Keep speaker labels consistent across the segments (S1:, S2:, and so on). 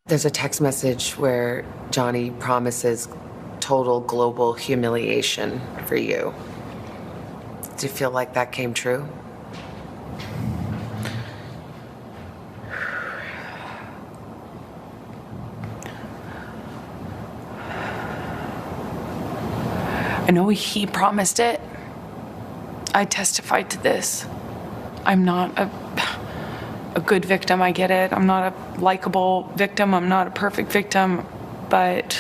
S1: There's a text message where Johnny promises total global humiliation for you. Do you feel like that came true?
S2: I know he promised it. I testified to this. I'm not a good victim, I get it. I'm not a likable victim. I'm not a perfect victim. But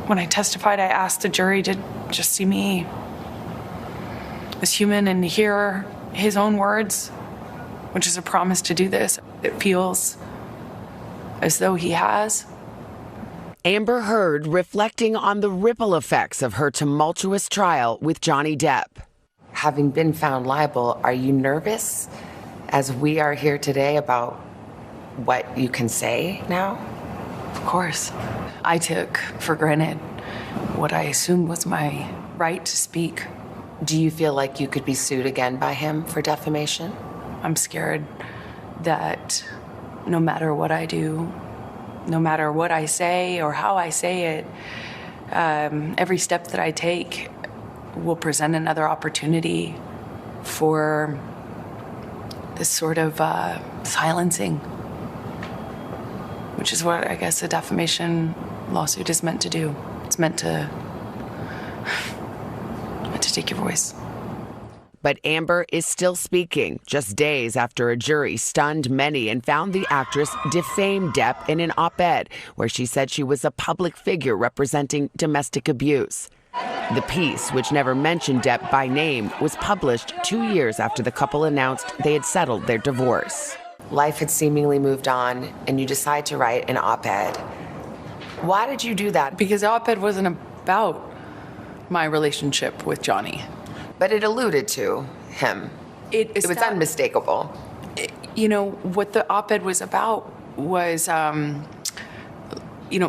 S2: when I testified, I asked the jury to just see me as human and hear his own words, which is a promise to do this. It feels as though he has.
S3: Amber Heard reflecting on the ripple effects of her tumultuous trial with Johnny Depp.
S1: Having been found liable, are you nervous as we are here today about what you can say now?
S2: Of course. I took for granted what I assumed was my right to speak.
S1: Do you feel like you could be sued again by him for defamation?
S2: I'm scared that no matter what I do, no matter what I say or how I say it, every step that I take will present another opportunity for this sort of silencing, which is what I guess a defamation lawsuit is meant to do. It's meant to take your voice.
S3: But Amber is still speaking just days after a jury stunned many and found the actress defamed Depp in an op-ed where she said she was a public figure representing domestic abuse. The piece, which never mentioned Depp by name, was published 2 years after the couple announced they had settled their divorce.
S1: Life had seemingly moved on, and you decide to write an op-ed. Why did you do that?
S2: Because the op-ed wasn't about my relationship with Johnny.
S1: But it alluded to him. It was unmistakable.
S2: You know, what the op-ed was about was,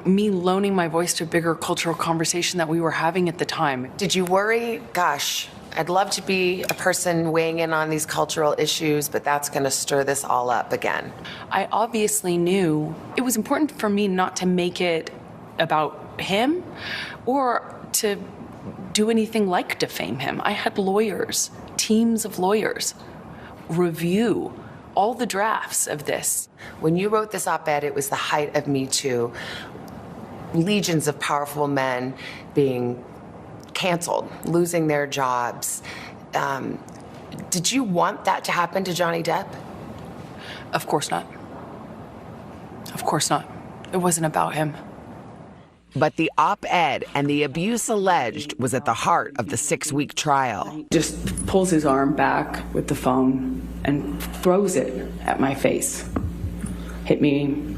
S2: me loaning my voice to a bigger cultural conversation that we were having at the time.
S1: Did you worry, gosh, I'd love to be a person weighing in on these cultural issues, but that's going to stir this all up again?
S2: I obviously knew it was important for me not to make it about him or to do anything like defame him. I had lawyers, teams of lawyers, review all the drafts of this.
S1: When you wrote this op-ed, it was the height of Me Too. Legions of powerful men being canceled, losing their jobs. Did you want that to happen to Johnny Depp?
S2: Of course not. Of course not. It wasn't about him.
S3: But the op-ed and the abuse alleged was at the heart of the 6-week trial.
S2: Just pulls his arm back with the phone and throws it at my face. Hit me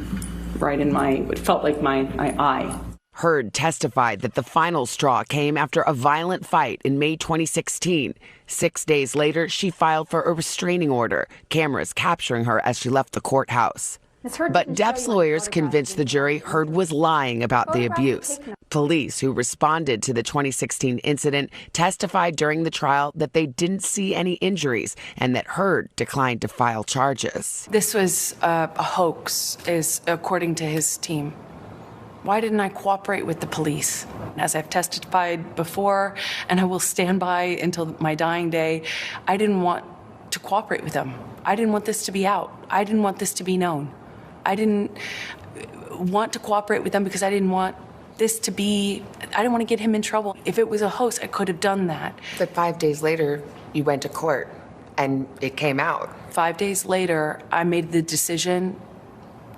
S2: right in what felt like my eye.
S3: Heard testified that the final straw came after a violent fight in May 2016. 6 days later, she filed for a restraining order, cameras capturing her as she left the courthouse. But Depp's lawyers convinced the jury Heard was lying about the abuse. Police who responded to the 2016 incident testified during the trial that they didn't see any injuries and that Heard declined to file charges.
S2: This was a hoax, according to his team. Why didn't I cooperate with the police? As I've testified before, and I will stand by until my dying day, I didn't want to cooperate with them. I didn't want this to be out. I didn't want this to be known. I didn't want to cooperate with them because I didn't want to get him in trouble. If it was a hoax, I could have done that.
S1: But 5 days later, you went to court and it came out.
S2: 5 days later, I made the decision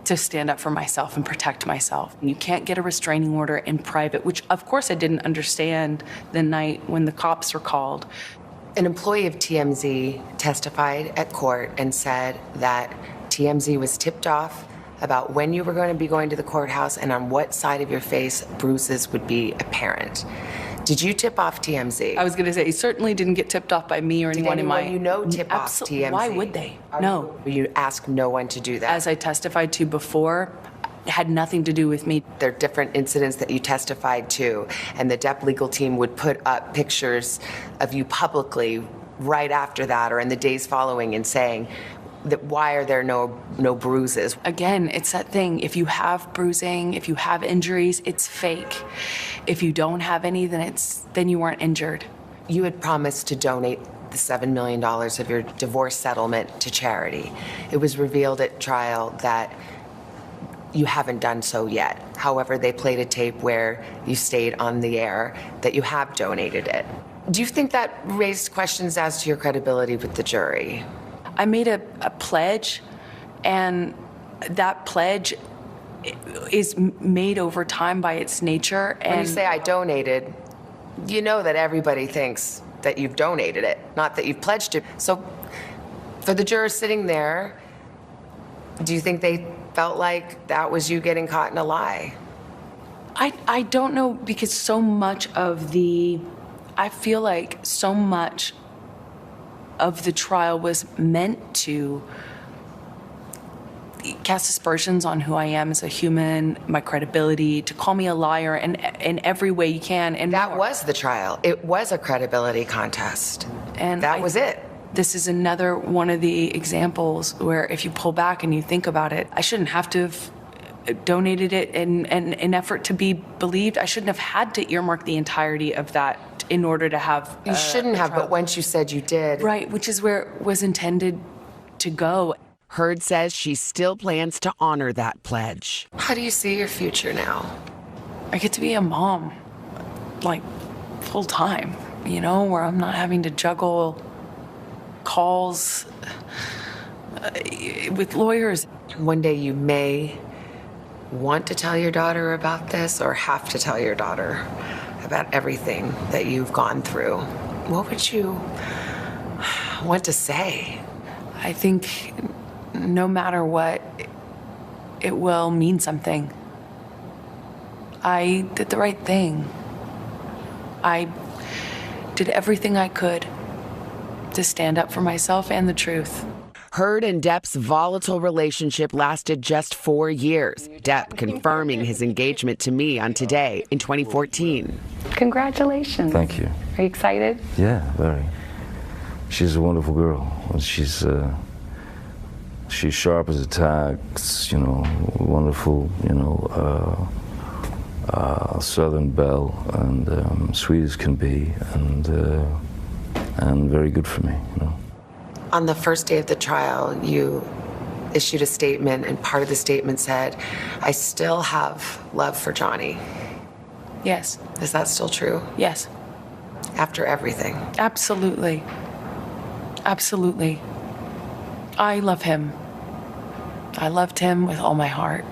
S2: to stand up for myself and protect myself. You can't get a restraining order in private, which of course I didn't understand the night when the cops were called.
S1: An employee of TMZ testified at court and said that TMZ was tipped off about when you were going to be going to the courthouse and on what side of your face bruises would be apparent. Did you tip off TMZ?
S2: I was going to say, he certainly didn't get tipped off by me or anyone in my...
S1: Did anyone tip off TMZ?
S2: Why would they? No.
S1: You asked no one to do that?
S2: As I testified to before, it had nothing to do with me.
S1: There are different incidents that you testified to, and the Depp legal team would put up pictures of you publicly right after that or in the days following and saying, why are there no bruises?
S2: Again, it's that thing. If you have bruising, if you have injuries, it's fake. If you don't have any, then you weren't injured.
S1: You had promised to donate the $7 million of your divorce settlement to charity. It was revealed at trial that you haven't done so yet. However, they played a tape where you stayed on the air that you have donated it. Do you think that raised questions as to your credibility with the jury?
S2: I made a pledge, and that pledge is made over time by its nature. And
S1: when you say I donated, you know that everybody thinks that you've donated it, not that you've pledged it. So for the jurors sitting there, do you think they felt like that was you getting caught in a lie?
S2: I don't know, because I feel like so much of the trial was meant to cast aspersions on who I am as a human, my credibility, to call me a liar in every way you can. And
S1: that
S2: more.
S1: was the trial. It was a credibility contest.
S2: And
S1: that was it.
S2: This is another one of the examples where if you pull back and you think about it, I shouldn't have to have donated it in an effort to be believed. I shouldn't have had to earmark the entirety of that in order to have
S1: You shouldn't have, but once you said you did.
S2: Right, which is where it was intended to go.
S3: Heard says she still plans to honor that pledge.
S1: How do you see your future now?
S2: I get to be a mom, like, full time, where I'm not having to juggle calls with lawyers.
S1: One day you may want to tell your daughter about this, or have to tell your daughter about everything that you've gone through. What would you want to say?
S2: I think no matter what, it will mean something. I did the right thing. I did everything I could to stand up for myself and the truth.
S3: Heard and Depp's volatile relationship lasted just 4 years. Depp confirming his engagement to me on Today in 2014.
S4: Congratulations.
S5: Thank you.
S4: Are you excited?
S5: Yeah, very. She's a wonderful girl. She's sharp as a tack, wonderful, Southern belle, and sweet as can be, and very good for me,
S1: On the first day of the trial, you issued a statement, and part of the statement said, I still have love for Johnny.
S2: Yes.
S1: Is that still true?
S2: Yes.
S1: After everything?
S2: Absolutely. Absolutely. I love him. I loved him with all my heart.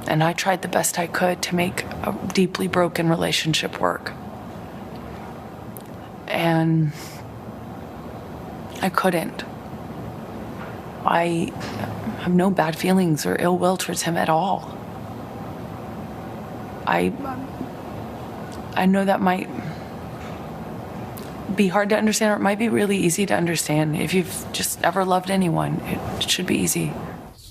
S2: And I tried the best I could to make a deeply broken relationship work. And I couldn't. I have no bad feelings or ill will towards him at all. I know that might be hard to understand, or it might be really easy to understand. If you've just ever loved anyone, it should be easy.